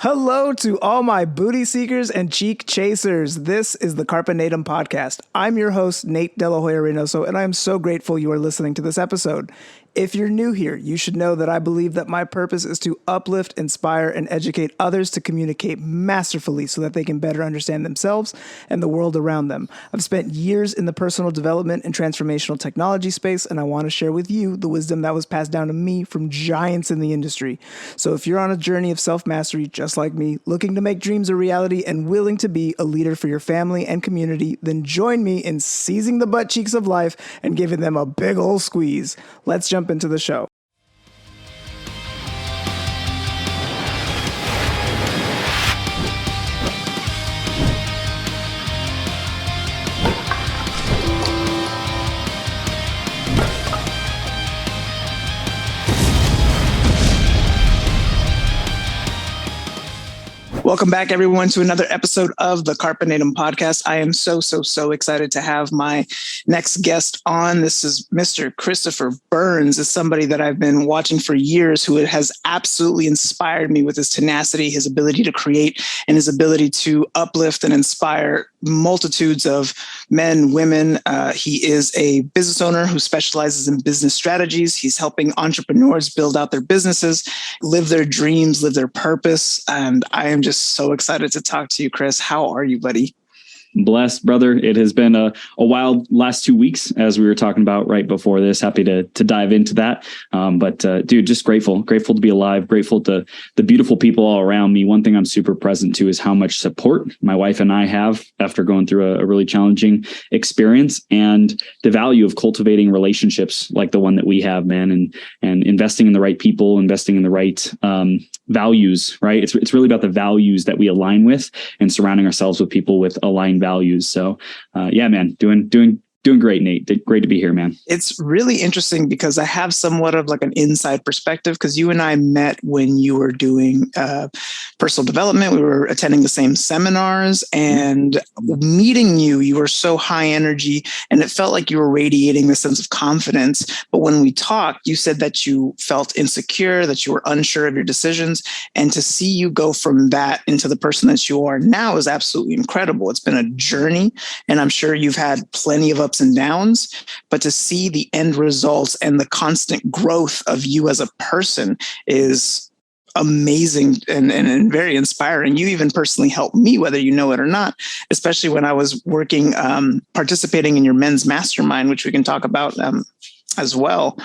Hello to all my booty seekers and cheek chasers. This is the Carpe Natem Podcast. I'm your host, Nate De La Hoya-Reynoso, and I am so grateful you are listening to this episode. If you're new here, you should know that I believe that my purpose is to uplift, inspire, and educate others to communicate masterfully so that they can better understand themselves and the world around them. I've spent years in the personal development and transformational technology space, and I want to share with you the wisdom that was passed down to me from giants in the industry. So if you're on a journey of self-mastery, just like me, looking to make dreams a reality and willing to be a leader for your family and community, then join me in seizing the butt cheeks of life and giving them a big ol' squeeze. Let's jump into the show. Welcome back, everyone, to another episode of the Carpe Natem Podcast. I am so excited to have my next guest on. This is Mr. Christopher Burns. Is somebody that I've been watching for years who has absolutely inspired me with his tenacity, his ability to create, and his ability to uplift and inspire multitudes of men, women. He is a business owner who specializes in business strategies. He's helping entrepreneurs build out their businesses, live their dreams, live their purpose. And I am just so excited to talk to you, Chris. How are you, buddy? Blessed, brother. It has been a wild last 2 weeks, as we were talking about right before this. Happy to dive into that. But dude, just grateful to be alive, grateful to the beautiful people all around me. One thing I'm super present to is how much support my wife and I have after going through a really challenging experience, and the value of cultivating relationships like the one that we have, man, and investing in the right people, investing in the right values, right? It's really about the values that we align with and surrounding ourselves with people with aligned values. So yeah, man, doing great, Nate. Great to be here, man. It's really interesting because I have somewhat of like an inside perspective, because you and I met when you were doing personal development. We were attending the same seminars, and meeting you, you were so high energy and it felt like you were radiating this sense of confidence. But when we talked, you said that you felt insecure, that you were unsure of your decisions. And to see you go from that into the person that you are now is absolutely incredible. It's been a journey, and I'm sure you've had plenty of ups and downs, but to see the end results and the constant growth of you as a person is amazing and very inspiring. You even personally helped me, whether you know it or not, especially when I was working, participating in your men's mastermind, which we can talk about as well.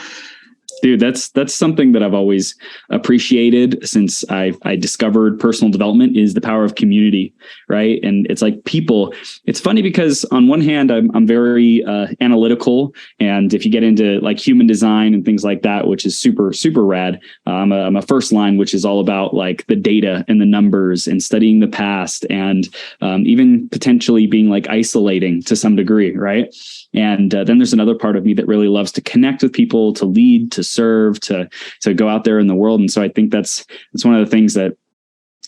Dude, that's something that I've always appreciated since I discovered personal development, is the power of community, right? And it's like people. It's funny because on one hand, I'm very analytical, and if you get into like human design and things like that, which is super rad, I'm a first line, which is all about like the data and the numbers and studying the past, and even potentially being like isolating to some degree, right? And then there's another part of me that really loves to connect with people, to lead, to serve, to go out there in the world. And so I think that's one of the things that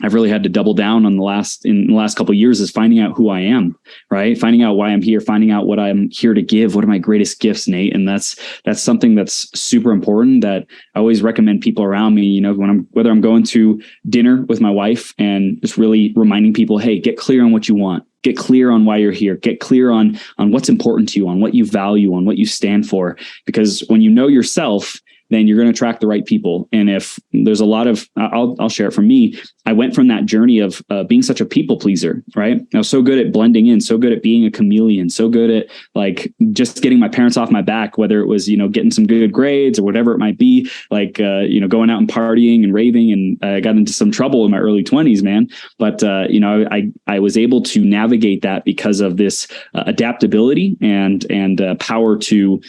I've really had to double down on in the last couple of years, is finding out who I am, right? Finding out why I'm here, finding out what I'm here to give. What are my greatest gifts, Nate? And that's something that's super important that I always recommend people around me, you know, whether I'm going to dinner with my wife, and just really reminding people, hey, get clear on what you want. Get clear on why you're here. Get clear on what's important to you, on what you value, on what you stand for. Because when you know yourself, then you're going to attract the right people. And if there's a lot of, I'll share it from me. I went from that journey of being such a people pleaser, right? I was so good at blending in, so good at being a chameleon, so good at like just getting my parents off my back, whether it was, you know, getting some good grades or whatever it might be, like, you know, going out and partying and raving. And I got into some trouble in my early 20s, man. But, you know, I was able to navigate that because of this adaptability and power to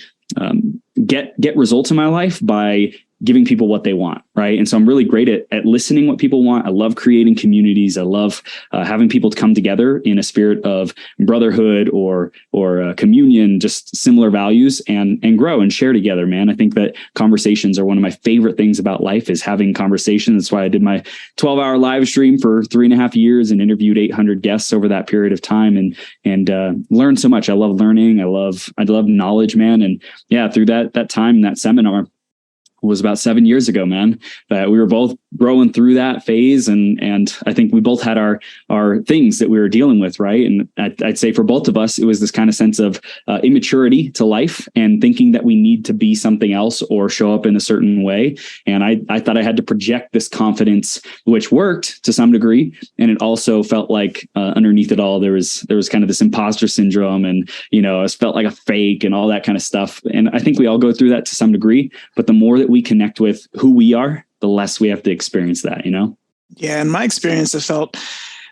get results in my life by giving people what they want, right? And so I'm really great at listening what people want. I love creating communities. I love having people come together in a spirit of brotherhood or communion, just similar values, and grow and share together, man. I think that conversations are one of my favorite things about life, is having conversations. That's why I did my 12-hour live stream for 3.5 years and interviewed 800 guests over that period of time, and learned so much. I love learning. I love knowledge, man. And yeah, through that time, that seminar, was about 7 years ago, man, that we were both growing through that phase. And I think we both had our things that we were dealing with. Right. And I'd say for both of us, it was this kind of sense of immaturity to life and thinking that we need to be something else or show up in a certain way. And I thought I had to project this confidence, which worked to some degree. And it also felt like underneath it all, there was kind of this imposter syndrome, and, it felt like a fake and all that kind of stuff. And I think we all go through that to some degree, but the more that we connect with who we are, the less we have to experience that, Yeah. In my experience, it felt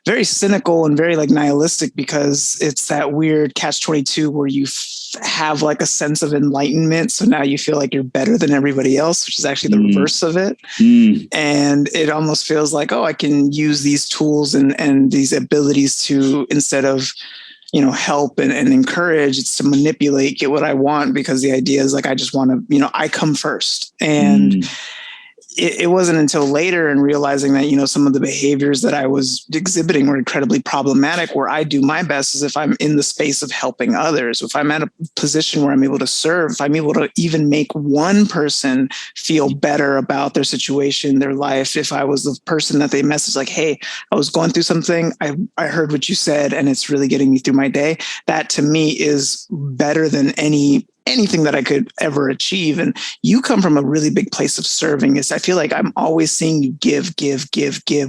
very cynical and very like nihilistic, because it's that weird catch-22 where you have like a sense of enlightenment. So now you feel like you're better than everybody else, which is actually the reverse of it. And it almost feels like, I can use these tools and these abilities to, instead of help and encourage, it's to manipulate, get what I want, because the idea is like, I just want to, I come first. And it wasn't until later and realizing that, some of the behaviors that I was exhibiting were incredibly problematic, where I do my best is if I'm in the space of helping others, if I'm at a position where I'm able to serve, if I'm able to even make one person feel better about their situation, their life. If I was the person that they messaged like, hey, I was going through something, I heard what you said, and it's really getting me through my day. That to me is better than anything that I could ever achieve. And you come from a really big place of serving. I feel like I'm always seeing you give,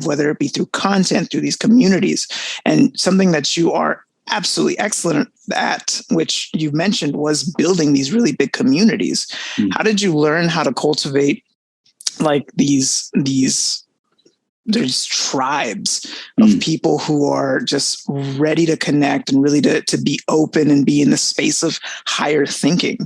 whether it be through content, through these communities. And something that you are absolutely excellent at, which you mentioned, was building these really big communities. How did you learn how to cultivate like these there's tribes of people who are just ready to connect and really to be open and be in the space of higher thinking?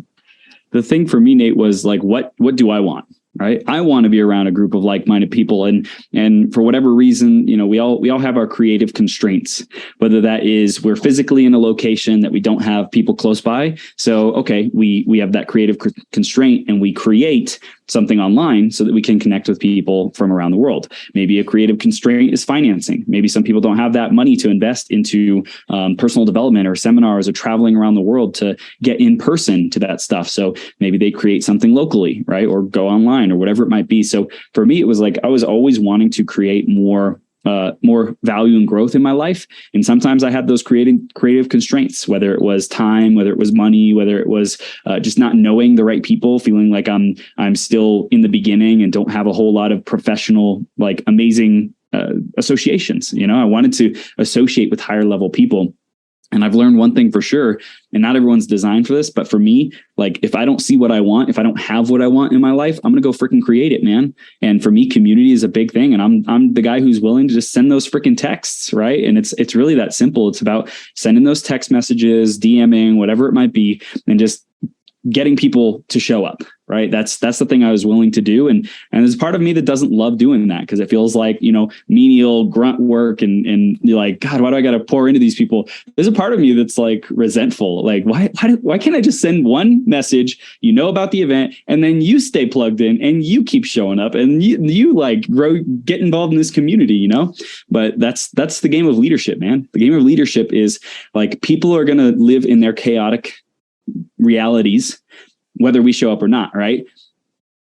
The thing for me, Nate, was like, what do I want? Right. I want to be around a group of like-minded people. And for whatever reason, we all have our creative constraints, whether that is we're physically in a location that we don't have people close by. So, okay, we have that creative constraint, and we create something online so that we can connect with people from around the world. Maybe a creative constraint is financing. Maybe some people don't have that money to invest into personal development or seminars or traveling around the world to get in person to that stuff. So maybe they create something locally, right? Or go online or whatever it might be. So for me, it was like I was always wanting to create more value and growth in my life. And sometimes I had those creative constraints, whether it was time, whether it was money, whether it was just not knowing the right people, feeling like I'm still in the beginning and don't have a whole lot of professional, like amazing associations. I wanted to associate with higher level people. And I've learned one thing for sure, and not everyone's designed for this, but for me, like if I don't see what I want, if I don't have what I want in my life, I'm going to go freaking create it, man. And for me, community is a big thing. And I'm the guy who's willing to just send those freaking texts, right? And it's really that simple. It's about sending those text messages, DMing, whatever it might be, and just getting people to show up, right? That's the thing I was willing to do. And there's part of me that doesn't love doing that, because it feels like, menial grunt work and you're like, God, why do I got to pour into these people? There's a part of me that's like resentful. Like, why can't I just send one message, about the event, and then you stay plugged in and you keep showing up and you like get involved in this community, But that's the game of leadership, man. The game of leadership is like, people are going to live in their chaotic realities, whether we show up or not, right?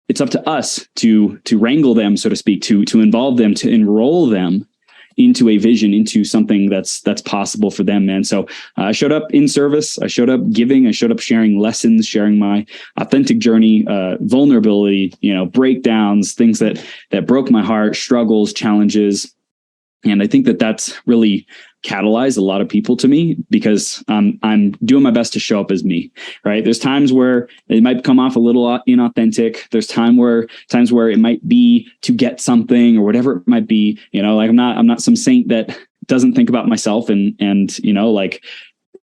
It's up to us to wrangle them, so to speak, to involve them, to enroll them into a vision, into something that's possible for them, man. So I showed up in service. I showed up giving. I showed up sharing lessons, sharing my authentic journey, vulnerability, breakdowns, things that broke my heart, struggles, challenges. And I think that's really catalyzed a lot of people to me, because I'm doing my best to show up as me, right? There's times where it might come off a little inauthentic. There's times where it might be to get something or whatever it might be, like I'm not some saint that doesn't think about myself and like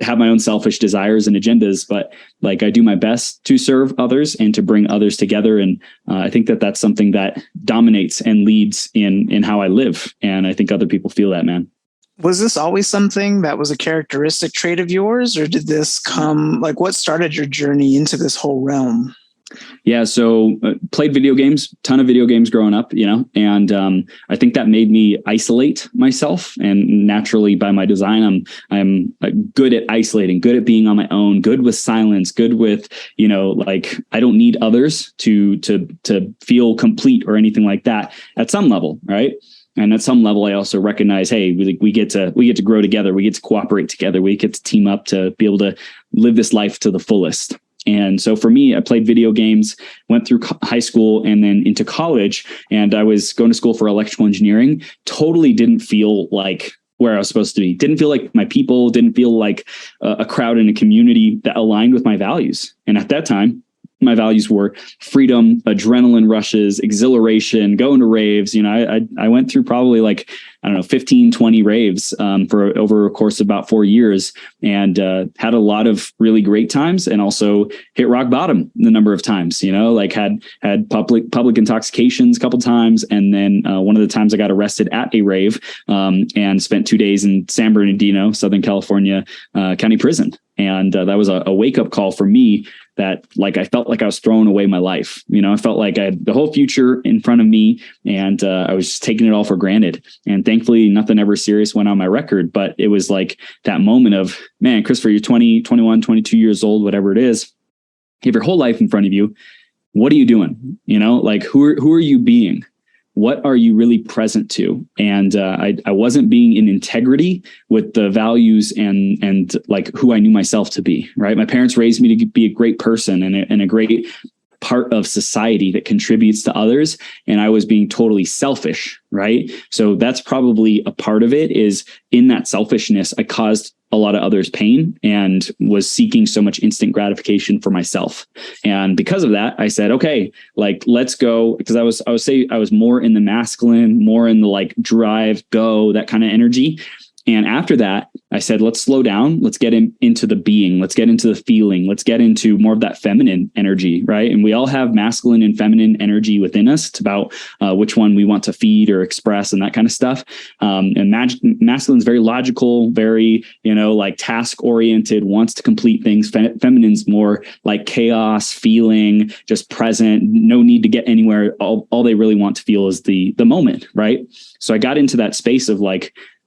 have my own selfish desires and agendas, but like I do my best to serve others and to bring others together. And I think that's something that dominates and leads in how I live. And I think other people feel that, man. Was this always something that was a characteristic trait of yours, or did this come, like, what started your journey into this whole realm? Yeah. So played video games, ton of video games growing up, and I think that made me isolate myself, and naturally by my design, I'm good at isolating, good at being on my own, good with silence, good with, like I don't need others to feel complete or anything like that at some level. Right. And at some level, I also recognize, hey, we get to grow together. We get to cooperate together. We get to team up to be able to live this life to the fullest. And so for me, I played video games, went through high school and then into college, and I was going to school for electrical engineering. Totally didn't feel like where I was supposed to be. Didn't feel like my people, didn't feel like a crowd in a community that aligned with my values. And at that time, my values were freedom, adrenaline rushes, exhilaration, going to raves. I went through probably 15, 20 raves for over a course of about 4 years, and had a lot of really great times, and also hit rock bottom the number of times, had public intoxications a couple times. And then one of the times I got arrested at a rave and spent 2 days in San Bernardino, Southern California County Prison. And that was a wake up call for me, that I felt like I was throwing away my life. I felt like I had the whole future in front of me, and I was just taking it all for granted. And thankfully, nothing ever serious went on my record. But it was like that moment of, man, Christopher, you're 20, 21, 22 years old, whatever it is. You have your whole life in front of you. What are you doing? Who are you being? What are you really present to? And I wasn't being in integrity with the values and who I knew myself to be, right? My parents raised me to be a great person and a great part of society that contributes to others. And I was being totally selfish, right? So that's probably a part of it, is in that selfishness, I caused a lot of others pain and was seeking so much instant gratification for myself. And because of that, I said, okay, let's go. Because I was more in the masculine, more in the drive, go, that kind of energy. And after that, I said, let's slow down. Let's get into the being. Let's get into the feeling. Let's get into more of that feminine energy, right? And we all have masculine and feminine energy within us. It's about which one we want to feed or express and that kind of stuff. And masculine is very logical, very, task oriented, wants to complete things. Feminine's more like chaos, feeling, just present, no need to get anywhere. All they really want to feel is the moment, right? So I got into that space of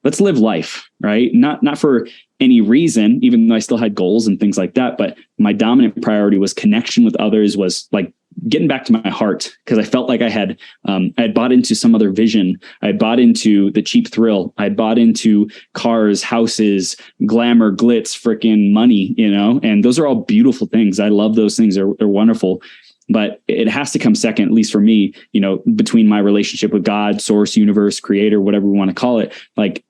let's live life, right? Not for any reason, even though I still had goals and things like that. But my dominant priority was connection with others, was getting back to my heart, because I felt like I had bought into some other vision. I had bought into the cheap thrill. I had bought into cars, houses, glamour, glitz, freaking money, and those are all beautiful things. I love those things. They're wonderful. But it has to come second, at least for me, between my relationship with God, source, universe, creator, whatever we want to call it,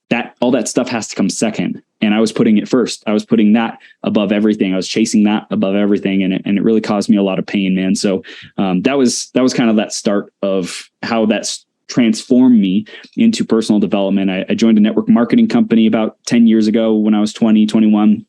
that, all that stuff has to come second. And I was putting it first. I was putting that above everything. I was chasing that above everything. And it really caused me a lot of pain, man. So that was kind of that start of how that's transformed me into personal development. I joined a network marketing company about 10 years ago when I was 20, 21.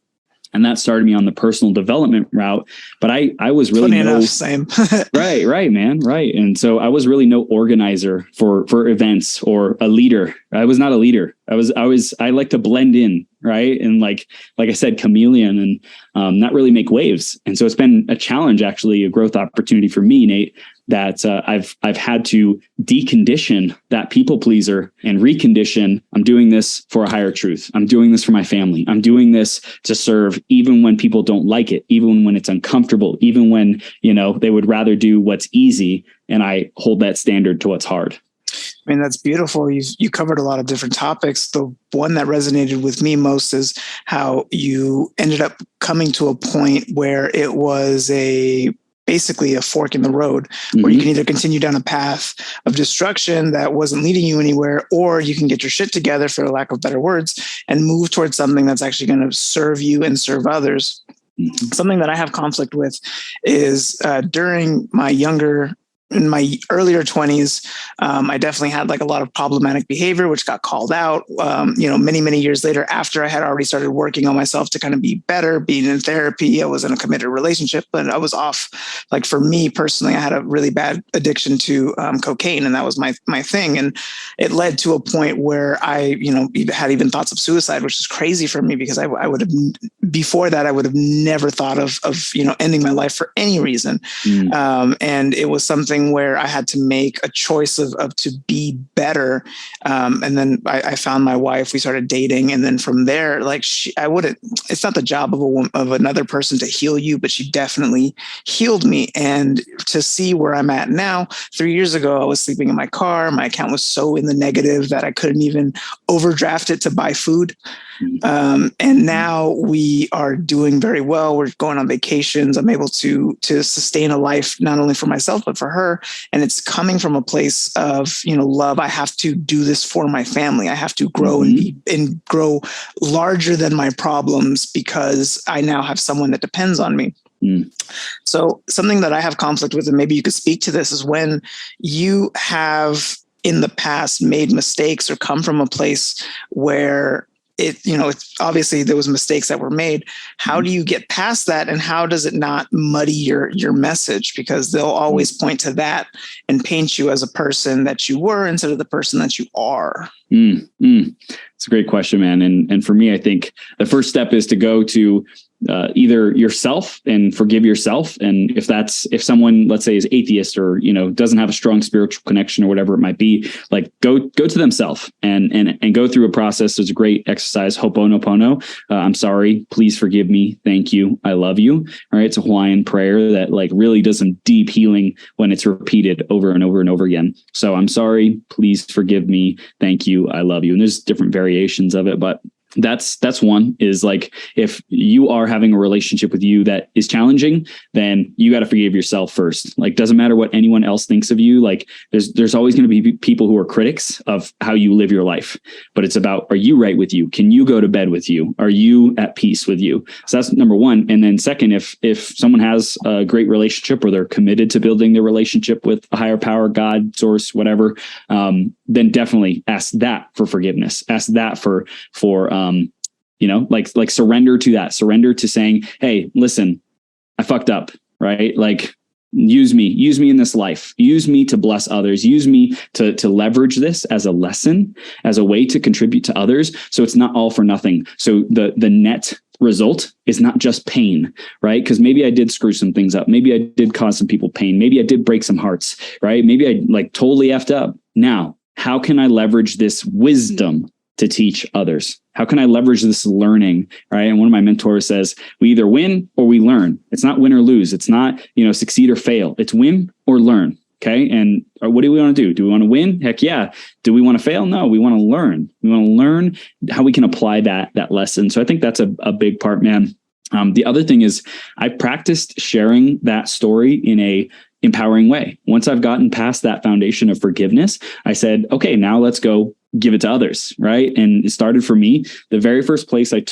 And that started me on the personal development route. But I was really same. right, man. Right. And so I was really no organizer for events or a leader. I was not a leader. I like to blend in. Right. And like I said, chameleon, and not really make waves. And so it's been a challenge, actually, a growth opportunity for me, Nate, that I've had to decondition that people pleaser and recondition. I'm doing this for a higher truth. I'm doing this for my family. I'm doing this to serve, even when people don't like it, even when it's uncomfortable, even when, they would rather do what's easy. And I hold that standard to what's hard. I mean, that's beautiful. You covered a lot of different topics. The one that resonated with me most is how you ended up coming to a point where it was basically a fork in the road, where you can either continue down a path of destruction that wasn't leading you anywhere, or you can get your shit together, for lack of better words, and move towards something that's actually going to serve you and serve others. Something that I have conflict with is during my younger in my earlier 20s, I definitely had like a lot of problematic behavior, which got called out, many, many years later, after I had already started working on myself to kind of be better, being in therapy. I was in a committed relationship, but I was off. Like for me personally, I had a really bad addiction to cocaine, and that was my thing. And it led to a point where I, had even thoughts of suicide, which is crazy for me because I would have, before that, I would have never thought of ending my life for any reason. And it was something where I had to make a choice of to be better. And then I found my wife, we started dating. And then from there, like it's not the job of another person to heal you, but she definitely healed me. And to see where I'm at now, 3 years ago, I was sleeping in my car. My account was so in the negative that I couldn't even overdraft it to buy food. And now we are doing very well. We're going on vacations. I'm able to sustain a life, not only for myself, but for her. And it's coming from a place of, love. I have to do this for my family. I have to grow and grow larger than my problems because I now have someone that depends on me. So something that I have conflict with, and maybe you could speak to this, is when you have in the past made mistakes or come from a place where it's obviously there was mistakes that were made. How do you get past that? And how does it not muddy your message? Because they'll always point to that and paint you as a person that you were instead of the person that you are. It's a great question, man. And for me, I think the first step is to go to either yourself and forgive yourself. And if someone, let's say, is atheist or, doesn't have a strong spiritual connection or whatever it might be, like go to themselves and go through a process. There's a great exercise, Ho'oponopono. I'm sorry, please forgive me. Thank you. I love you. All right. It's a Hawaiian prayer that like really does some deep healing when it's repeated over and over and over again. So I'm sorry, please forgive me. Thank you. I love you. And there's different variations of it, but that's one, is like, if you are having a relationship with you that is challenging, then you got to forgive yourself first. Like, doesn't matter what anyone else thinks of you. Like there's always going to be people who are critics of how you live your life, but it's about, are you right with you? Can you go to bed with you? Are you at peace with you? So that's number one. And then second, if someone has a great relationship or they're committed to building their relationship with a higher power, God, source, whatever, then definitely ask that for forgiveness. Ask that for like surrender to that. Surrender to saying, hey, listen, I fucked up, right? Like, use me in this life. Use me to bless others. Use me to leverage this as a lesson, as a way to contribute to others. So it's not all for nothing. So the net result is not just pain, right? Because maybe I did screw some things up. Maybe I did cause some people pain. Maybe I did break some hearts, right? Maybe I like totally effed up. Now, how can I leverage this wisdom to teach others? How can I leverage this learning? Right. And one of my mentors says, we either win or we learn. It's not win or lose. It's not, succeed or fail. It's win or learn. Okay. And what do we want to do? Do we want to win? Heck yeah. Do we want to fail? No, we want to learn. We want to learn how we can apply that lesson. So I think that's a big part, man. The other thing is I practiced sharing that story in a empowering way. Once I've gotten past that foundation of forgiveness, I said, okay, now let's go give it to others. Right. And it started for me. The very first place I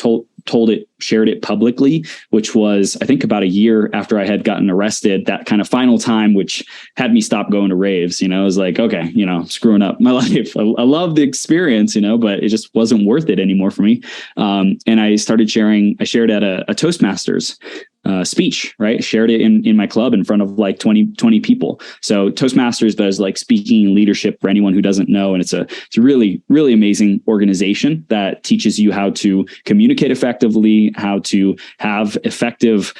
shared it publicly, which was, I think, about a year after I had gotten arrested, that kind of final time, which had me stop going to raves. I was like, okay, screwing up my life. I love the experience, but it just wasn't worth it anymore for me. And I started sharing, I shared at a Toastmasters speech, right? Shared it in my club in front of like 20 people. So Toastmasters does like speaking leadership for anyone who doesn't know. And it's a really, really amazing organization that teaches you how to communicate effectively, how to have effective,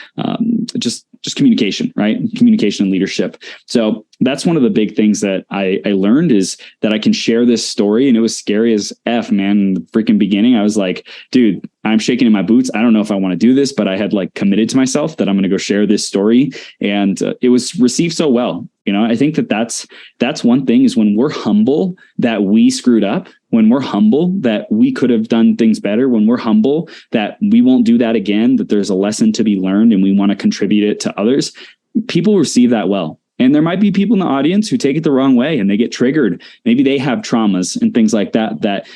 just communication, right? Communication and leadership. So that's one of the big things that I learned, is that I can share this story. And it was scary as F, man. In the freaking beginning, I was like, dude, I'm shaking in my boots. I don't know if I want to do this, but I had like committed to myself that I'm going to go share this story. And it was received so well. I think that's one thing, is when we're humble that we screwed up, when we're humble that we could have done things better, when we're humble that we won't do that again, that there's a lesson to be learned and we want to contribute it to others, people receive that well. And there might be people in the audience who take it the wrong way and they get triggered. Maybe they have traumas and things like that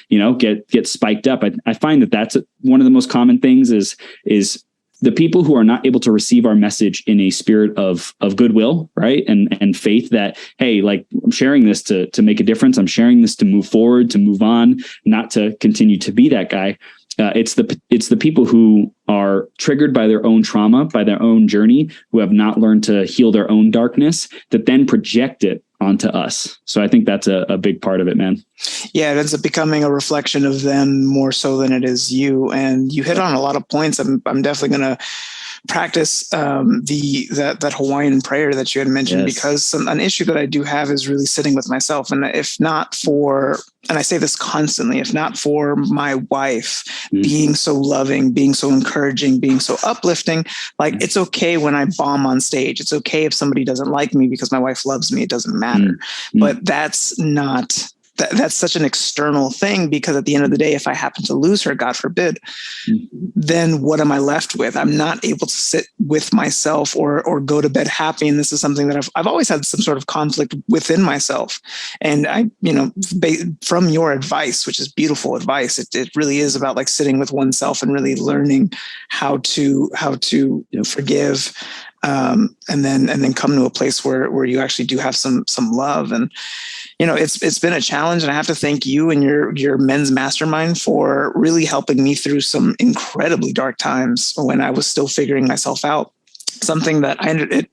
get spiked up. I find that that's one of the most common things is the people who are not able to receive our message in a spirit of goodwill, right? And faith that, hey, like I'm sharing this to make a difference. I'm sharing this to move forward, to move on, not to continue to be that guy. It's the people who are triggered by their own trauma, by their own journey, who have not learned to heal their own darkness, that then project it onto us. So I think that's a big part of it, man. Yeah, it ends up becoming a reflection of them more so than it is you. And you hit on a lot of points. I'm definitely going to practice that Hawaiian prayer that you had mentioned, Yes. because an issue that I do have is really sitting with myself. And if not for, and I say this constantly, if not for my wife being so loving, being so encouraging, being so uplifting, like it's okay when I bomb on stage. It's okay if somebody doesn't like me because my wife loves me. It doesn't matter. But that's not... That's such an external thing, because at the end of the day, if I happen to lose her, God forbid, then what am I left with? I'm not able to sit with myself or go to bed happy. And this is something that I've always had some sort of conflict within myself. And from your advice, which is beautiful advice, it really is about like sitting with oneself and really learning how to forgive. And then come to a place where you actually do have some love. And it's been a challenge, and I have to thank you and your men's mastermind for really helping me through some incredibly dark times when I was still figuring myself out. Something that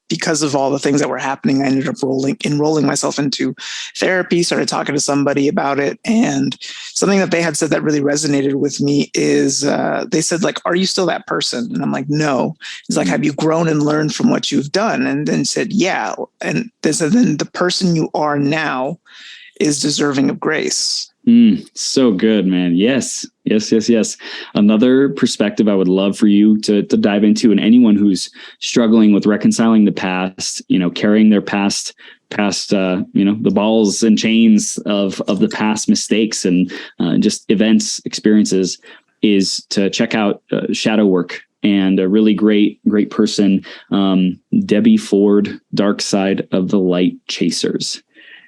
because of all the things that were happening, I ended up enrolling myself into therapy, started talking to somebody about it. And something that they had said that really resonated with me is they said, like, are you still that person? And I'm like, no. It's like, have you grown and learned from what you've done? And then said, yeah. And they said, then the person you are now is deserving of grace. So good, man. Yes. Another perspective I would love for you to dive into, and anyone who's struggling with reconciling the past, carrying their past, the balls and chains of the past mistakes and just events, experiences, is to check out shadow work. And a really great person, Debbie Ford, Dark Side of the Light Chasers.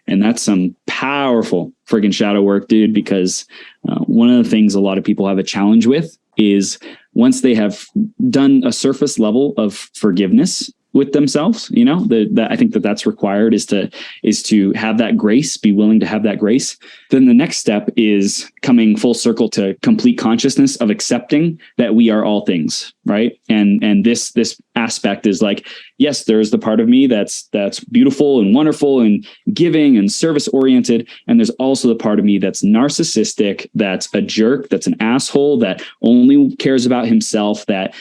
And that's some powerful friggin' shadow work, dude, because one of the things a lot of people have a challenge with is once they have done a surface level of forgiveness with themselves, I think that's required is to have that grace, be willing to have that grace. Then the next step is coming full circle to complete consciousness of accepting that we are all things, right? And this aspect is like, yes, there's the part of me that's beautiful and wonderful and giving and service oriented. And there's also the part of me that's narcissistic, that's a jerk, that's an asshole, that only cares about himself, that,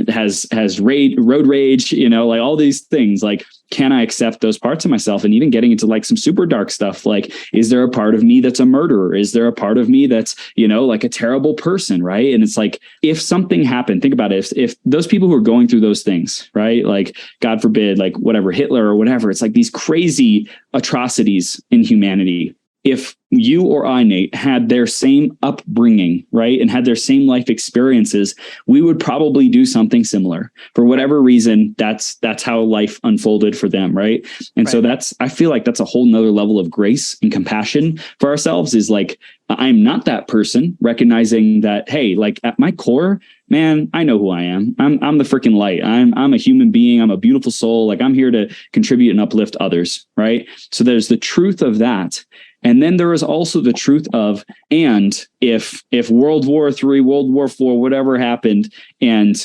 has road rage, like all these things. Like, can I accept those parts of myself? And even getting into like some super dark stuff, like, is there a part of me that's a murderer? Is there a part of me that's, like a terrible person, right? And it's like, if something happened, think about it. If those people who are going through those things, right? Like, God forbid, like whatever, Hitler or whatever, it's like these crazy atrocities in humanity. If you or I, Nate, had their same upbringing, right, and had their same life experiences, we would probably do something similar. For whatever reason, that's how life unfolded for them, right? And so I feel like that's a whole nother level of grace and compassion for ourselves, is like, I'm not that person, recognizing that, hey, like at my core, man, I know who I am. I'm the freaking light. I'm a human being. I'm a beautiful soul. Like, I'm here to contribute and uplift others, right? So there's the truth of that. And then there is also the truth of, and if World War III, World War IV, whatever happened, and,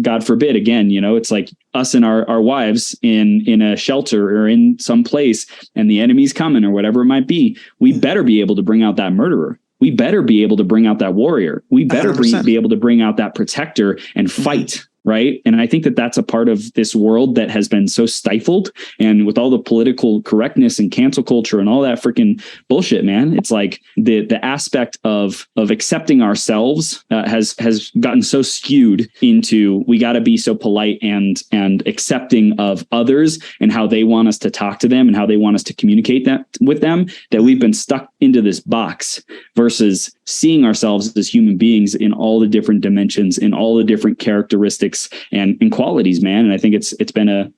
God forbid, again, it's like us and our wives in a shelter or in some place, and the enemy's coming or whatever it might be, we better be able to bring out that murderer. We better be able to bring out that warrior. We better be able to bring out that protector and fight. Right. And I think that's a part of this world that has been so stifled, and with all the political correctness and cancel culture and all that freaking bullshit, man, it's like the aspect of accepting ourselves has gotten so skewed into, we got to be so polite and accepting of others and how they want us to talk to them and how they want us to communicate that with them, that we've been stuck into this box versus seeing ourselves as human beings in all the different dimensions, in all the different characteristics ethics and qualities, man. And I think it's been a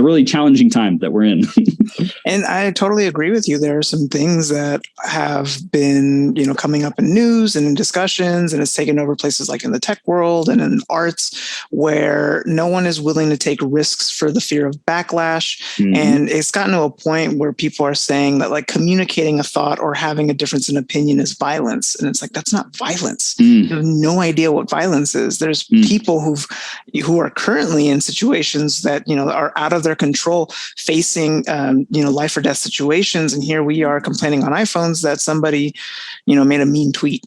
really challenging time that we're in. And I totally agree with you. There are some things that have been, coming up in news and in discussions, and it's taken over places like in the tech world and in arts, where no one is willing to take risks for the fear of backlash. Mm-hmm. And it's gotten to a point where people are saying that like communicating a thought or having a difference in opinion is violence. And it's like, that's not violence. You have no idea what violence is. There's people who are currently in situations that, are out of their control, facing, life or death situations. And here we are complaining on iPhones that somebody, made a mean tweet.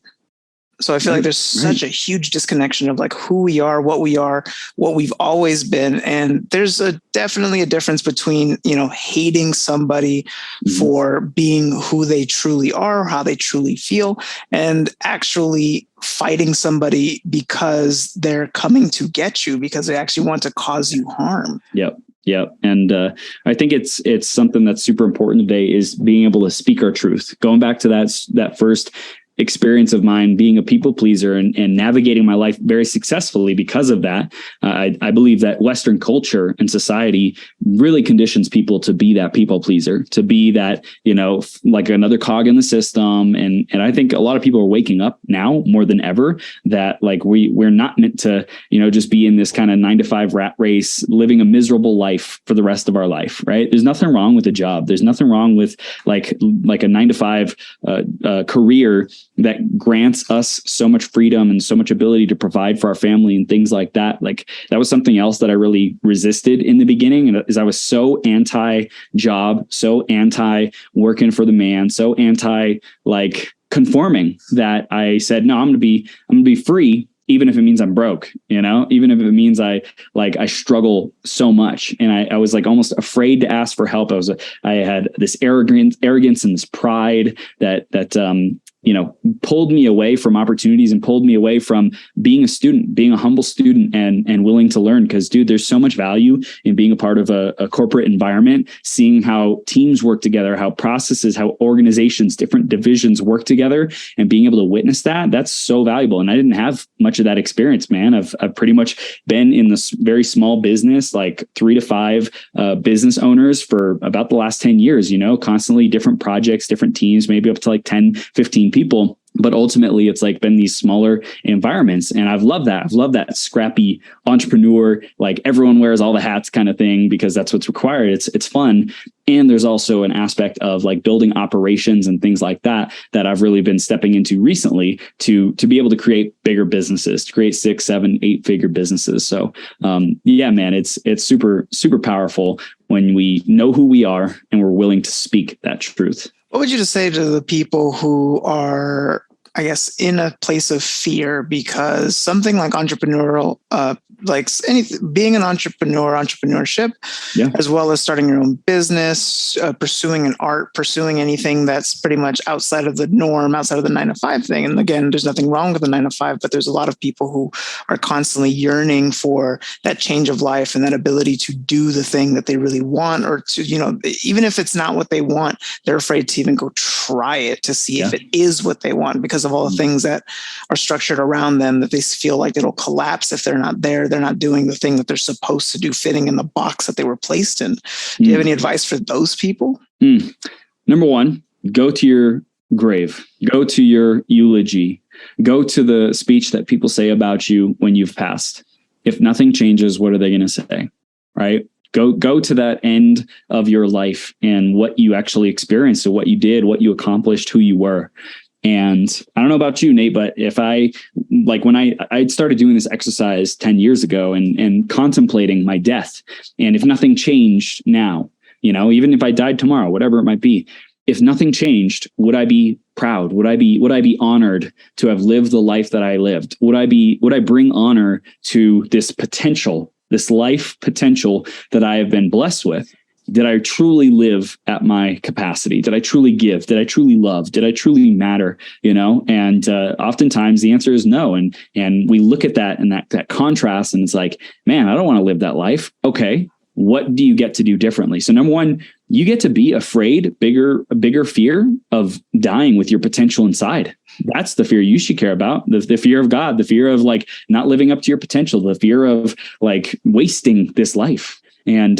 So I feel like there's such a huge disconnection of like who we are, what we've always been. And there's definitely a difference between, hating somebody for being who they truly are, how they truly feel, and actually fighting somebody because they're coming to get you, because they actually want to cause you harm. Yep. Yeah. And I think it's something that's super important today is being able to speak our truth. Going back to that first experience of mine, being a people pleaser and navigating my life very successfully because of that. I believe that Western culture and society really conditions people to be that people pleaser, to be that, like another cog in the system. And I think a lot of people are waking up now more than ever that like we're not meant to, just be in this kind of 9-to-5 rat race, living a miserable life for the rest of our life, right? There's nothing wrong with a job. There's nothing wrong with like a 9-to-5 career that grants us so much freedom and so much ability to provide for our family and things like that. Like that was something else that I really resisted in the beginning, and is I was so anti-job, so anti-working for the man, so anti like conforming that I said, no, I'm gonna be free, even if it means I'm broke, even if it means I struggle so much. And I was like almost afraid to ask for help. I had this arrogance and this pride that pulled me away from opportunities and pulled me away from being a student, being a humble student and willing to learn. Because dude, there's so much value in being a part of a corporate environment, seeing how teams work together, how processes, how organizations, different divisions work together, and being able to witness that. That's so valuable. And I didn't have much of that experience, man. I've pretty much been in this very small business, like 3 to 5 business owners for about the last 10 years, constantly different projects, different teams, maybe up to like 10, 15 people. But ultimately, it's like been these smaller environments. And I've loved that. I've loved that scrappy entrepreneur, like everyone wears all the hats kind of thing, because that's what's required. It's fun. And there's also an aspect of like building operations and things like that I've really been stepping into recently to be able to create bigger businesses, to create 6, 7, 8-figure businesses. So yeah, man, it's super, super powerful when we know who we are and we're willing to speak that truth. What would you just say to the people who are, I guess, in a place of fear because something like entrepreneurial, being an entrepreneurship, as well as starting your own business, pursuing an art, pursuing anything that's pretty much outside of the norm, outside of the 9-to-5 thing. And again, there's nothing wrong with the 9-to-5, but there's a lot of people who are constantly yearning for that change of life and that ability to do the thing that they really want, or to, even if it's not what they want, they're afraid to even go try it to see if it is what they want because of all the things that are structured around them, that they feel like it'll collapse if they're not there. They're not doing the thing that they're supposed to do, fitting in the box that they were placed in. Do you have any advice for those people? Number one, go to your grave, go to your eulogy, go to the speech that people say about you when you've passed. If nothing changes, what are they going to say? Right? Go to that end of your life and what you actually experienced, and what you did, what you accomplished, who you were. And I don't know about you, Nate, but if when I started doing this exercise 10 years ago and contemplating my death, and if nothing changed now, even if I died tomorrow, whatever it might be, if nothing changed, would I be proud? Would I be honored to have lived the life that I lived? Would I bring honor to this potential, this life potential that I have been blessed with? Did I truly live at my capacity? Did I truly give? Did I truly love? Did I truly matter? And oftentimes the answer is no. And we look at that and that contrast, and it's like, man, I don't want to live that life. Okay, what do you get to do differently? So number one, you get to be afraid, a bigger fear of dying with your potential inside. that's the fear you should care about. The fear of God, the fear of like not living up to your potential, the fear of like wasting this life. And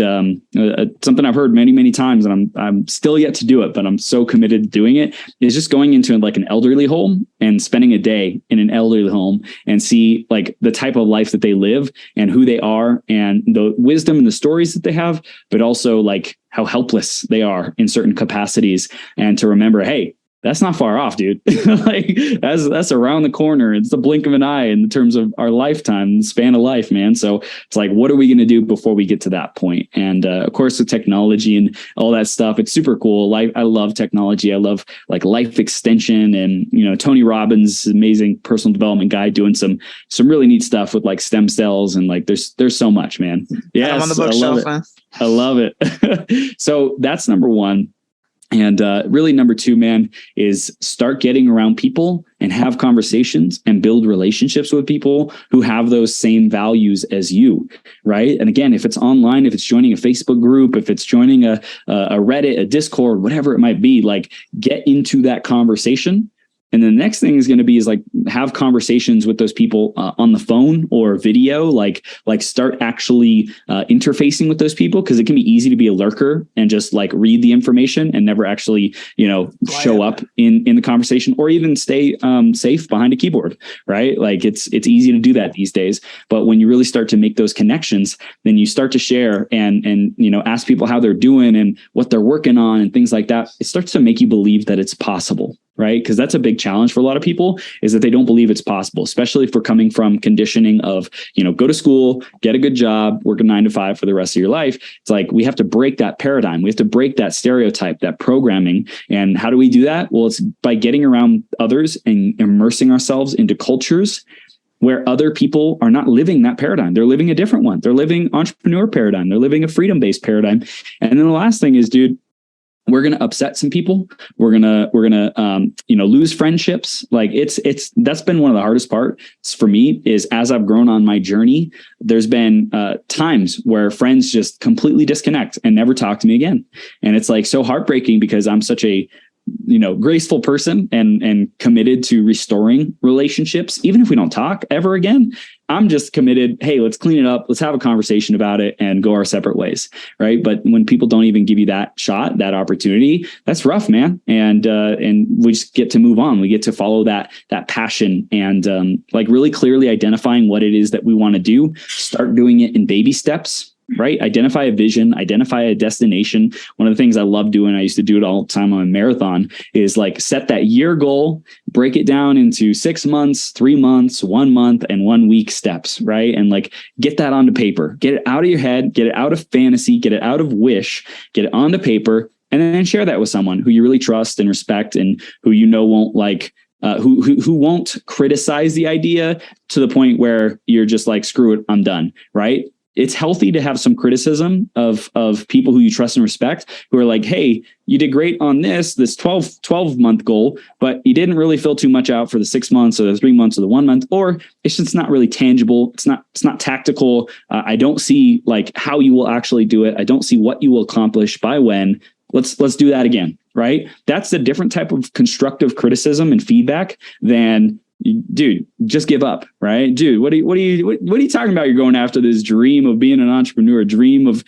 something I've heard many, many times, and I'm still yet to do it, but I'm so committed to doing it, is just going into like an elderly home and spending a day in an elderly home and see like the type of life that they live and who they are and the wisdom and the stories that they have, but also like how helpless they are in certain capacities, and to remember, hey, that's not far off, dude. Like that's around the corner. It's the blink of an eye in terms of our lifetime, the span of life, man. So it's like, what are we going to do before we get to that point? And of course, with technology and all that stuff, it's super cool. Like, I love technology. I love like life extension, and Tony Robbins, amazing personal development guy, doing some really neat stuff with like stem cells, and like there's so much, man. Yeah, I'm on the bookshelf, man. I love it. So that's number one. And really, number two, man, is start getting around people and have conversations and build relationships with people who have those same values as you, right? And again, if it's online, if it's joining a Facebook group, if it's joining a Reddit, a Discord, whatever it might be, like get into that conversation. And the next thing is going to be is like have conversations with those people on the phone or video, like start actually interfacing with those people, because it can be easy to be a lurker and just like read the information and never actually, show up in the conversation, or even stay safe behind a keyboard, right? Like it's easy to do that these days. But when you really start to make those connections, then you start to share and ask people how they're doing and what they're working on and things like that. It starts to make you believe that it's possible. Right? Because that's a big challenge for a lot of people, is that they don't believe it's possible, especially if we're coming from conditioning of, go to school, get a good job, work a 9 to 5 for the rest of your life. It's like, we have to break that paradigm. We have to break that stereotype, that programming. And how do we do that? Well, it's by getting around others and immersing ourselves into cultures where other people are not living that paradigm. They're living a different one. They're living entrepreneur paradigm. They're living a freedom-based paradigm. And then the last thing is, dude, we're going to upset some people. We're going to lose friendships. Like that's been one of the hardest parts for me, is as I've grown on my journey, there's been times where friends just completely disconnect and never talk to me again. And it's like so heartbreaking, because I'm such a graceful person and committed to restoring relationships. Even if we don't talk ever again, I'm just committed. Hey, let's clean it up. Let's have a conversation about it and go our separate ways. Right. But when people don't even give you that shot, that opportunity, that's rough, man. And we just get to move on. We get to follow that passion and like really clearly identifying what it is that we want to do. Start doing it in baby steps. Right? Identify a vision, identify a destination. One of the things I love doing, I used to do it all the time on a marathon, is like set that year goal, break it down into 6 months, 3 months, 1 month, and 1 week steps, right? And like get that onto paper, get it out of your head, get it out of fantasy, get it out of wish, get it onto paper, and then share that with someone who you really trust and respect, and who won't like who won't criticize the idea to the point where you're just like, screw it, I'm done, right? It's healthy to have some criticism of people who you trust and respect, who are like, hey, you did great on this 12 month goal, but you didn't really fill too much out for the 6 months or the 3 months or the 1 month, or it's just not really tangible. It's not tactical. I don't see like how you will actually do it. I don't see what you will accomplish by when. Let's do that again. Right. That's a different type of constructive criticism and feedback than, dude, just give up, right? Dude, what are you talking about? You're going after this dream of being an entrepreneur, a dream of,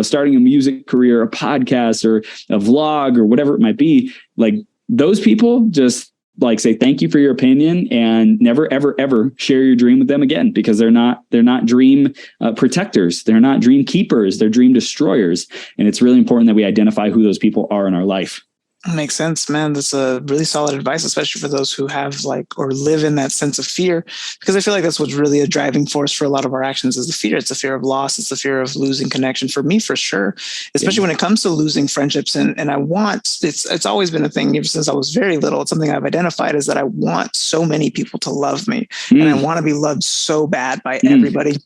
starting a music career, a podcast, or a vlog, or whatever it might be. Like, those people just like say thank you for your opinion and never, ever, ever share your dream with them again, because they're not dream protectors. They're not dream keepers. They're dream destroyers. And it's really important that we identify who those people are in our life. Makes sense, man. That's a really solid advice, especially for those who have or live in that sense of fear, because I feel like that's what's really a driving force for a lot of our actions is the fear. It's the fear of loss. It's the fear of losing connection, for me, for sure, especially when it coit's to losing friendships. And it's always been a thing ever since I was very little. It's something I've identified, is that I want so many people to love me and I want to be loved so bad by everybody.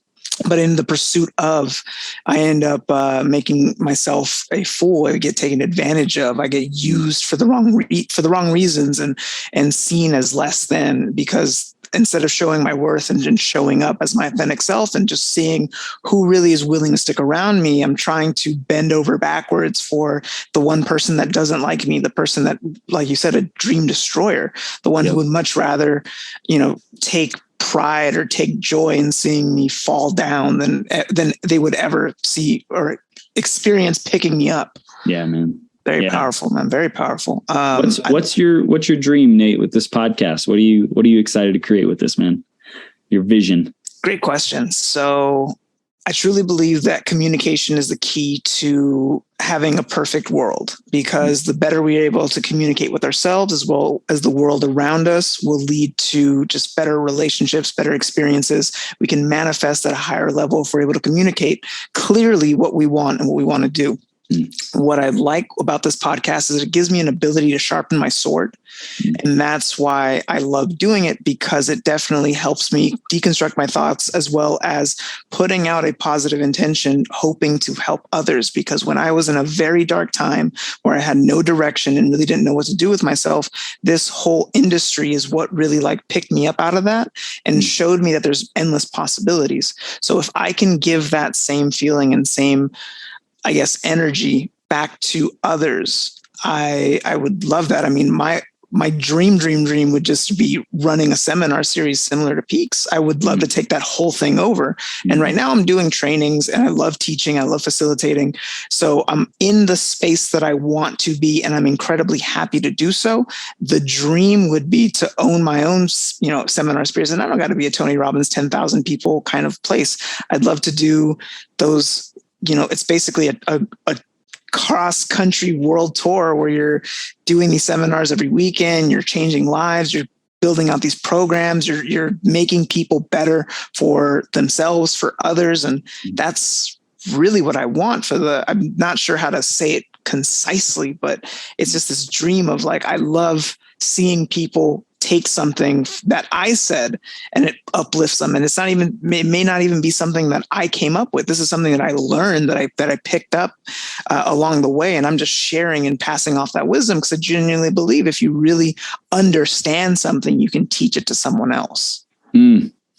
But in the pursuit of, I end up making myself a fool. I get taken advantage of. I get used for the wrong reasons and seen as less than, because instead of showing my worth and just showing up as my authentic self and just seeing who really is willing to stick around me, I'm trying to bend over backwards for the one person that doesn't like me, the person that, like you said, a dream destroyer, the one who would much rather, take pride or take joy in seeing me fall down than they would ever see or experience picking me up. Yeah, man. Very powerful, man. Very powerful. What's your dream, Nate, with this podcast? What are you excited to create with this, man? Your vision. Great question. So I truly believe that communication is the key to having a perfect world, because the better we are able to communicate with ourselves as well as the world around us will lead to just better relationships, better experiences. We can manifest at a higher level if we're able to communicate clearly what we want and what we want to do. What I like about this podcast is it gives me an ability to sharpen my sword. And that's why I love doing it, because it definitely helps me deconstruct my thoughts as well as putting out a positive intention, hoping to help others. Because when I was in a very dark time where I had no direction and really didn't know what to do with myself, this whole industry is what really picked me up out of that and showed me that there's endless possibilities. So if I can give that same feeling and same, I guess, energy back to others, I would love that. I mean, my dream would just be running a seminar series similar to Peaks. I would love to take that whole thing over. And right now I'm doing trainings and I love teaching. I love facilitating. So I'm in the space that I want to be, and I'm incredibly happy to do so. The dream would be to own my own, seminar series. And I don't got to be a Tony Robbins, 10,000 people kind of place. I'd love to do those. It's basically a cross-country world tour where you're doing these seminars every weekend, you're changing lives, you're building out these programs, you're making people better for themselves, for others. And that's really what I want I'm not sure how to say it concisely, but it's just this dream of I love seeing people take something that I said and it uplifts them. And it may not even be something that I came up with. This is something that I learned, that I picked up along the way. And I'm just sharing and passing off that wisdom, because I genuinely believe if you really understand something, you can teach it to someone else.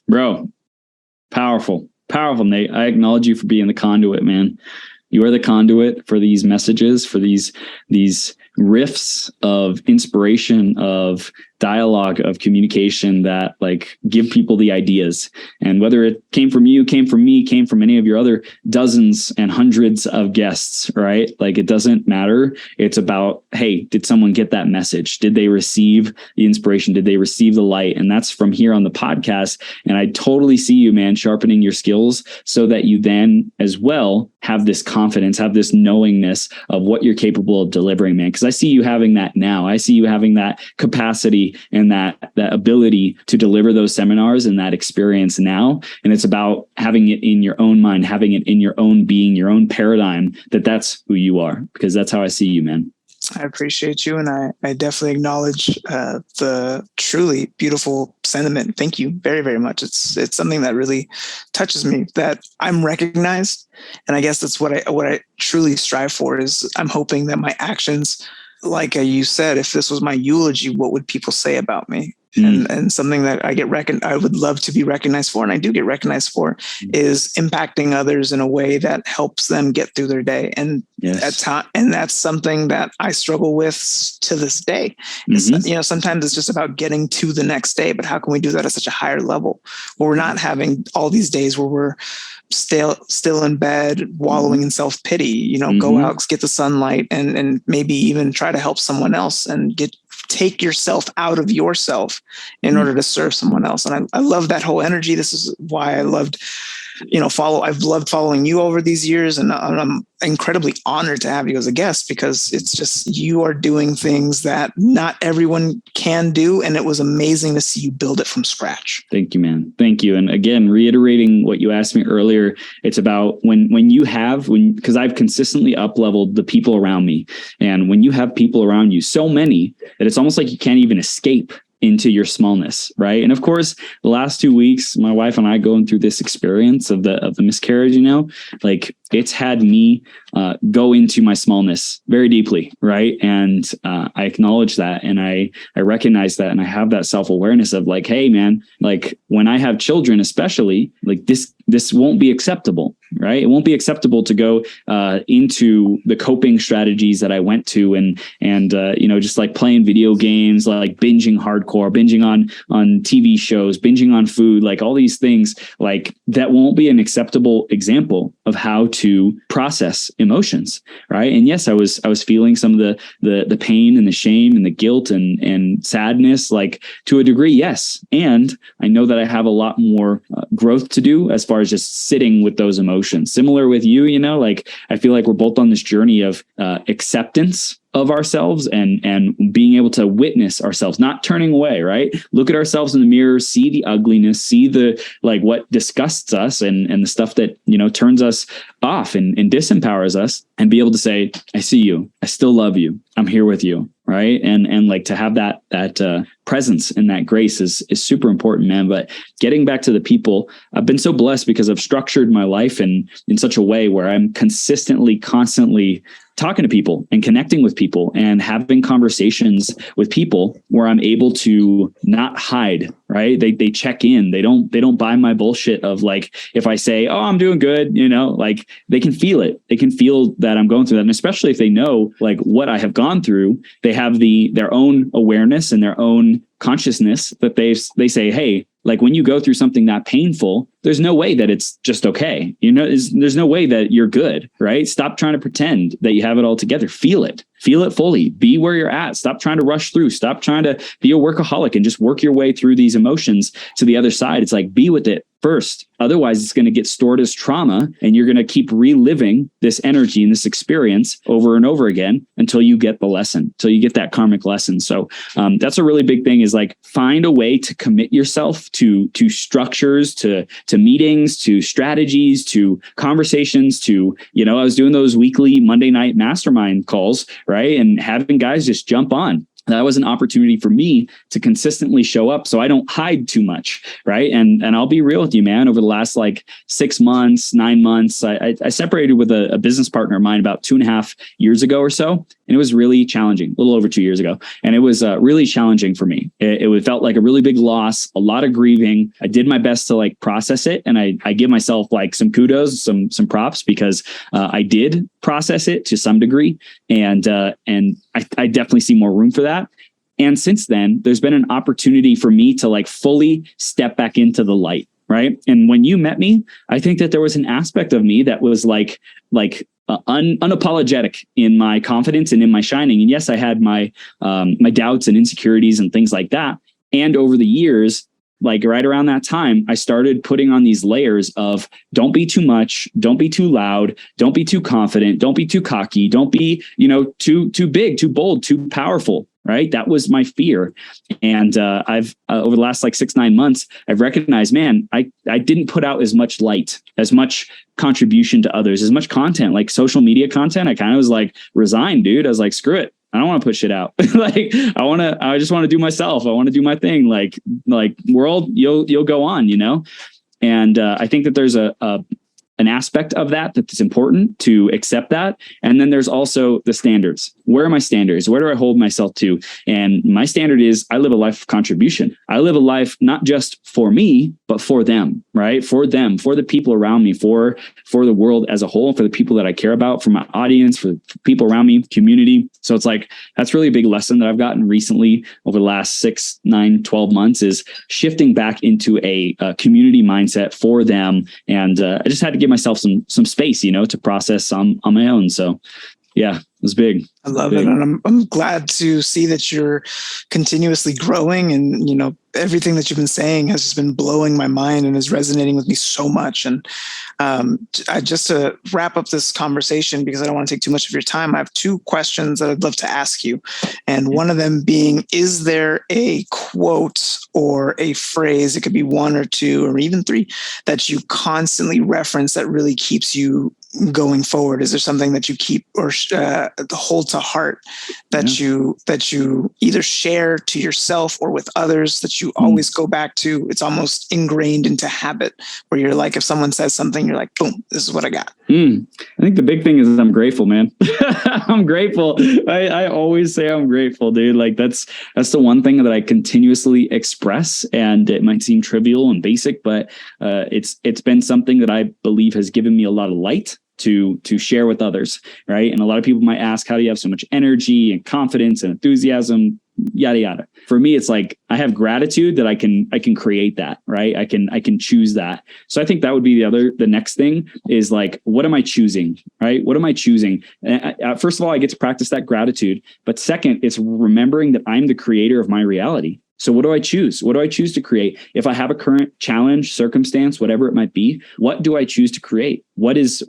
Bro, powerful, Nate. I acknowledge you for being the conduit, man. You are the conduit for these messages, for these riffs of inspiration, of dialogue, of communication that give people the ideas. And whether it came from you, came from me, came from any of your other dozens and hundreds of guests, right? It doesn't matter. It's about, hey, did someone get that message? Did they receive the inspiration? Did they receive the light? And that's from here on the podcast. And I totally see you, man, sharpening your skills so that you then as well have this confidence, have this knowingness of what you're capable of delivering, man. Because I see you having that now. I see you having that capacity and that ability to deliver those seminars and that experience now. And it's about having it in your own mind, having it in your own being, your own paradigm, that's who you are, because that's how I see you, man. I appreciate you. And I definitely acknowledge the truly beautiful sentiment. Thank you very, very much. It's something that really touches me, that I'm recognized. And I guess that's what I truly strive for. Is I'm hoping that my actions, like you said, if this was my eulogy, what would people say about me? And something that I would love to be recognized for, and I do get recognized for, is impacting others in a way that helps them get through their day. And and that's something that I struggle with to this day. Sometimes it's just about getting to the next day, but how can we do that at such a higher level where we're not having all these days where we're still in bed, wallowing in self-pity, go out, get the sunlight, and maybe even try to help someone else and take yourself out of yourself in order to serve someone else. And I love that whole energy. This is why I loved, I've loved following you over these years. And I'm incredibly honored to have you as a guest, because it's just, you are doing things that not everyone can do. And it was amazing to see you build it from scratch. Thank you, man. Thank you. And again, reiterating what you asked me earlier, it's about because I've consistently up-leveled the people around me. And when you have people around you, so many, that it's almost like you can't even escape into your smallness, right? And of course, the last 2 weeks, my wife and I going through this experience of the miscarriage, like it's had me go into my smallness very deeply, right? And I acknowledge that, and I recognize that, and I have that self-awareness of like, hey, man, like when I have children, especially, like this won't be acceptable, right? It won't be acceptable to go into the coping strategies that I went to, and just like playing video games, like binging hardcore, binging on TV shows, binging on food, like all these things, like that won't be an acceptable example of how to process emotions, right? And yes, I was feeling some of the pain and the shame and the guilt and sadness, like to a degree, yes. And I know that I have a lot more growth to do as far as just sitting with those emotions. Similar with you, like I feel like we're both on this journey of acceptance of ourselves and being able to witness ourselves, not turning away, right? Look at ourselves in the mirror, see the ugliness, see the, like what disgusts us and the stuff that, turns us off and disempowers us, and be able to say, I see you, I still love you, I'm here with you. Right. And like to have that presence and that grace is super important, man. But getting back to the people, I've been so blessed because I've structured my life in such a way where I'm constantly talking to people and connecting with people and having conversations with people where I'm able to not hide, right? They check in. They don't buy my bullshit of like, if I say, oh, I'm doing good, like they can feel it. They can feel that I'm going through that. And especially if they know like what I have gone through, they have their own awareness and their own consciousness that they say, hey, like when you go through something that painful, there's no way that it's just okay. There's no way that you're good, right? Stop trying to pretend that you have it all together. Feel it fully, be where you're at. Stop trying to rush through. Stop trying to be a workaholic and just work your way through these emotions to the other side. It's like, be with it first. Otherwise, it's going to get stored as trauma, and you're going to keep reliving this energy and this experience over and over again until you get the lesson, until you get that karmic lesson. So that's a really big thing, is like find a way to commit yourself to structures, to meetings, to strategies, to conversations, to, I was doing those weekly Monday night mastermind calls, right? And having guys just jump on. That was an opportunity for me to consistently show up so I don't hide too much, right? And I'll be real with you, man. Over the last like 6 months, 9 months, I separated with a business partner of mine about 2.5 years ago or so. And it was really challenging, a little over 2 years ago. And it was really challenging for me. It felt like a really big loss, a lot of grieving. I did my best to like process it. And I give myself like some kudos, some props, because I did process it to some degree. And I definitely see more room for that. And since then, there's been an opportunity for me to like fully step back into the light. Right. And when you met me, I think that there was an aspect of me that was unapologetic in my confidence and in my shining. And yes, I had my doubts and insecurities and things like that. And over the years, like right around that time, I started putting on these layers of don't be too much, don't be too loud, don't be too confident, don't be too cocky, don't be, too big, too bold, too powerful. Right. That was my fear. And I've over the last like 6-9 months, I've recognized, man, I didn't put out as much light, as much contribution to others, as much content, like social media content. I kind of was like resigned, dude. I was like, screw it. I don't want to put shit out. Like I just want to do myself. I want to do my thing. Like world, you'll go on, And I think that there's an aspect of that's important to accept that. And then there's also the standards. Where are my standards? Where do I hold myself to? And my standard is I live a life of contribution. I live a life not just for me, but for them, right? For them, for the people around me, for the world as a whole, for the people that I care about, for my audience, for people around me, community. So it's like, that's really a big lesson that I've gotten recently over the last 6, 9, 12 months, is shifting back into a community mindset for them. And I just had to give myself some space, to process on my own. So yeah, it was big. I love it. And I'm glad to see that you're continuously growing, and, everything that you've been saying has just been blowing my mind and is resonating with me so much. And just to wrap up this conversation, because I don't want to take too much of your time, I have 2 questions that I'd love to ask you. And one of them being, is there a quote or a phrase, it could be 1 or 2 or even 3, that you constantly reference that really keeps you going forward? Is there something that you keep or hold to heart that you either share to yourself or with others that you always go back to? It's almost ingrained into habit where you're like, if someone says something, you're like, boom, this is what I got. I think the big thing is I'm grateful, man. I'm grateful. I always say I'm grateful, dude. Like that's the one thing that I continuously express, and it might seem trivial and basic, but it's been something that I believe has given me a lot of light to share with others, right? And a lot of people might ask, how do you have so much energy and confidence and enthusiasm, yada yada. For me, it's like I have gratitude that I can create that, right? I can choose that. So I think that would be the next thing is like, what am I choosing, right? What am I choosing? First of all, I get to practice that gratitude, but second, it's remembering that I'm the creator of my reality. So what do I choose? What do I choose to create? If I have a current challenge, circumstance, whatever it might be, what do I choose to create? What is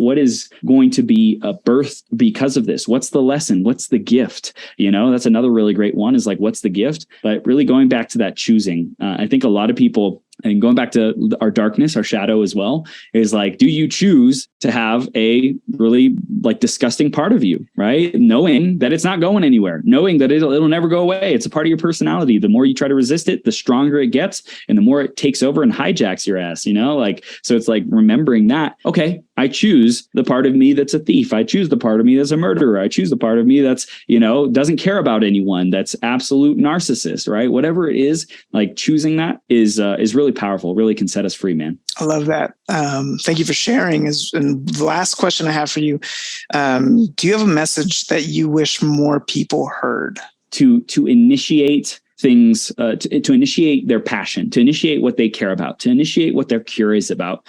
going to be a birth because of this? What's the lesson? What's the gift? That's another really great one is like, what's the gift? But really going back to that choosing, I think a lot of people, and going back to our darkness, our shadow as well, is like, do you choose to have a really like disgusting part of you, right? Knowing that it's not going anywhere, knowing that it'll never go away. It's a part of your personality. The more you try to resist it, the stronger it gets and the more it takes over and hijacks your ass, so it's like remembering that, okay, I choose the part of me that's a thief. I choose the part of me that's a murderer. I choose the part of me that's, doesn't care about anyone. That's absolute narcissist, right? Whatever it is, like choosing that is really powerful, really can set us free, man. I love that. Thank you for sharing. And the last question I have for you, do you have a message that you wish more people heard? To initiate things, to initiate their passion, to initiate what they care about, to initiate what they're curious about.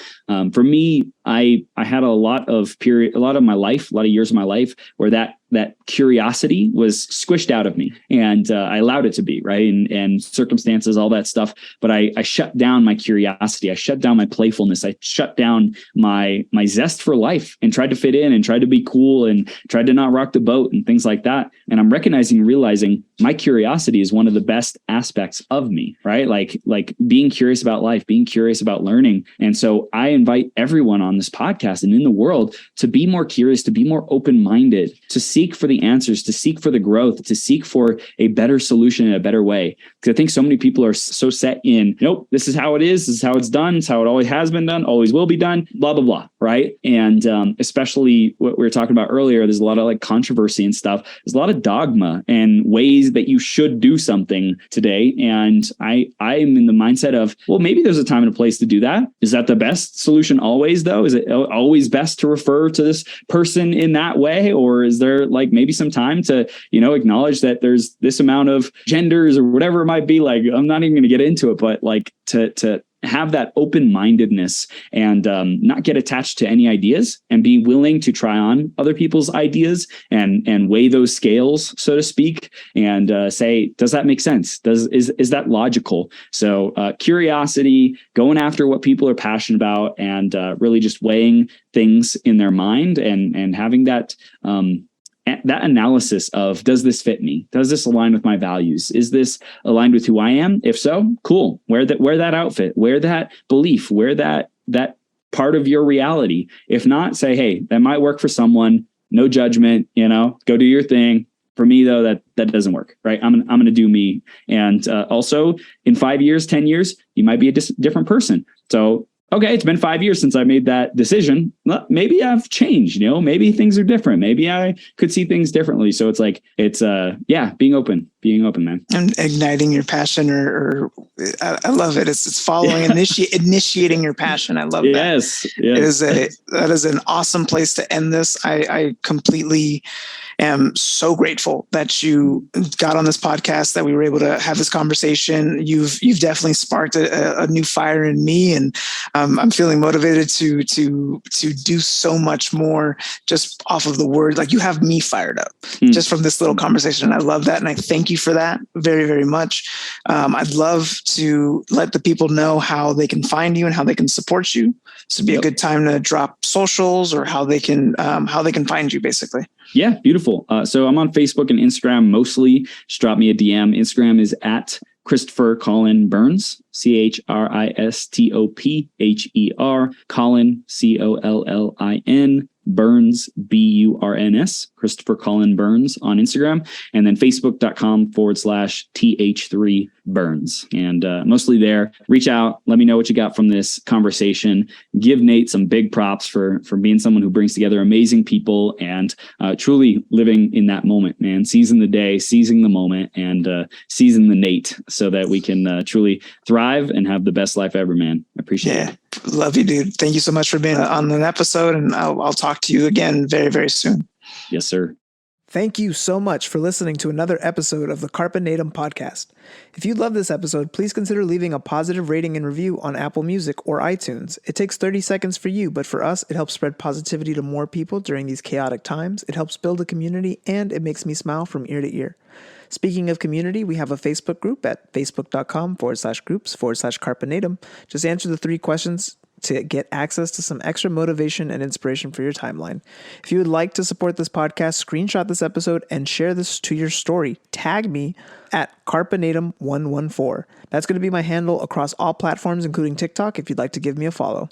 For me, I had a lot of years of my life where that curiosity was squished out of me, and I allowed it to be, right? And circumstances, all that stuff. But I shut down my curiosity. I shut down my playfulness. I shut down my zest for life and tried to fit in and tried to be cool and tried to not rock the boat and things like that. And I'm realizing my curiosity is one of the best aspects of me, right? Like being curious about life, being curious about learning. And so I invite everyone on this podcast and in the world to be more curious, to be more open-minded, to seek for the answers, to seek for the growth, to seek for a better solution in a better way. Because I think so many people are so set in, nope, this is how it is. This is how it's done. It's how it always has been done, always will be done, blah, blah, blah. Right. And especially what we were talking about earlier, there's a lot of like controversy and stuff. There's a lot of dogma and ways that you should do something today. And I am in the mindset of, well, maybe there's a time and a place to do that. Is that the best solution always, though? Is it always best to refer to this person in that way? Or is there like maybe some time to, acknowledge that there's this amount of genders or whatever it might be? Like, I'm not even going to get into it, but like to have that open-mindedness and not get attached to any ideas and be willing to try on other people's ideas and weigh those scales, so to speak, and say, does that make sense? Is that logical? So curiosity, going after what people are passionate about, and really just weighing things in their mind and having that analysis of, does this fit me? Does this align with my values? Is this aligned with who I am? If so, cool. Wear that outfit, wear that belief, wear that part of your reality. If not, say, hey, that might work for someone. No judgment, go do your thing. For me, though, that doesn't work, right? I'm going to do me. And also in 5 years, 10 years, you might be a different person. So okay, it's been 5 years since I made that decision. Well, maybe I've changed, maybe things are different. Maybe I could see things differently. So it's like, being open, man. And igniting your passion or I love it. It's following, initiating your passion. I love that. Yes. That is an awesome place to end this. I completely am so grateful that you got on this podcast, that we were able to have this conversation. You've definitely sparked a new fire in me, and I'm feeling motivated to do so much more just off of the word. Like, you have me fired up just from this little conversation. And I love that. And I thank you for that very, very much. I'd love to let the people know how they can find you and how they can support you. So it'd be a good time to drop socials or how they can find you, basically. Yeah, beautiful. So I'm on Facebook and Instagram mostly. Just drop me a DM. Instagram is at Christopher Colin Burns, ChristopherHer, Colin, COLLIN. Burns, Burns, Christopher Colin Burns on Instagram, and then facebook.com/th3 Burns. And mostly there, reach out, let me know what you got from this conversation. Give Nate some big props for being someone who brings together amazing people and truly living in that moment, man, seizing the day, seizing the moment, and seizing the Nate so that we can truly thrive and have the best life ever, man. I appreciate it. Love you, dude. Thank you so much for being on an episode, and I'll talk to you again very, very soon. Yes, sir. Thank you so much for listening to another episode of the Carpe Natem Podcast. If you love this episode, please consider leaving a positive rating and review on Apple Music or iTunes. It takes 30 seconds for you, but for us, it helps spread positivity to more people during these chaotic times. It helps build a community, and it makes me smile from ear to ear. Speaking of community, we have a Facebook group at facebook.com/groups/Carpe Natem. Just answer the 3 questions to get access to some extra motivation and inspiration for your timeline. If you would like to support this podcast, screenshot this episode and share this to your story. Tag me at Carpe Natem 114. That's going to be my handle across all platforms, including TikTok, if you'd like to give me a follow.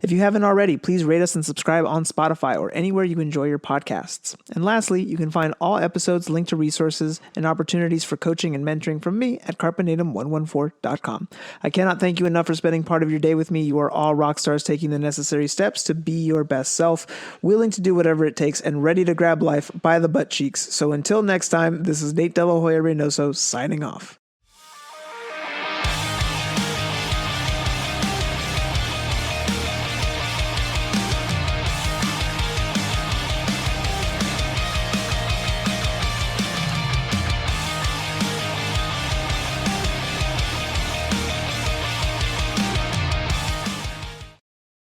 If you haven't already, please rate us and subscribe on Spotify or anywhere you enjoy your podcasts. And lastly, you can find all episodes, linked to resources, and opportunities for coaching and mentoring from me at carpenatem114.com. I cannot thank you enough for spending part of your day with me. You are all rock stars taking the necessary steps to be your best self, willing to do whatever it takes, and ready to grab life by the butt cheeks. So until next time, this is Nate Hoya-Reynoso signing off.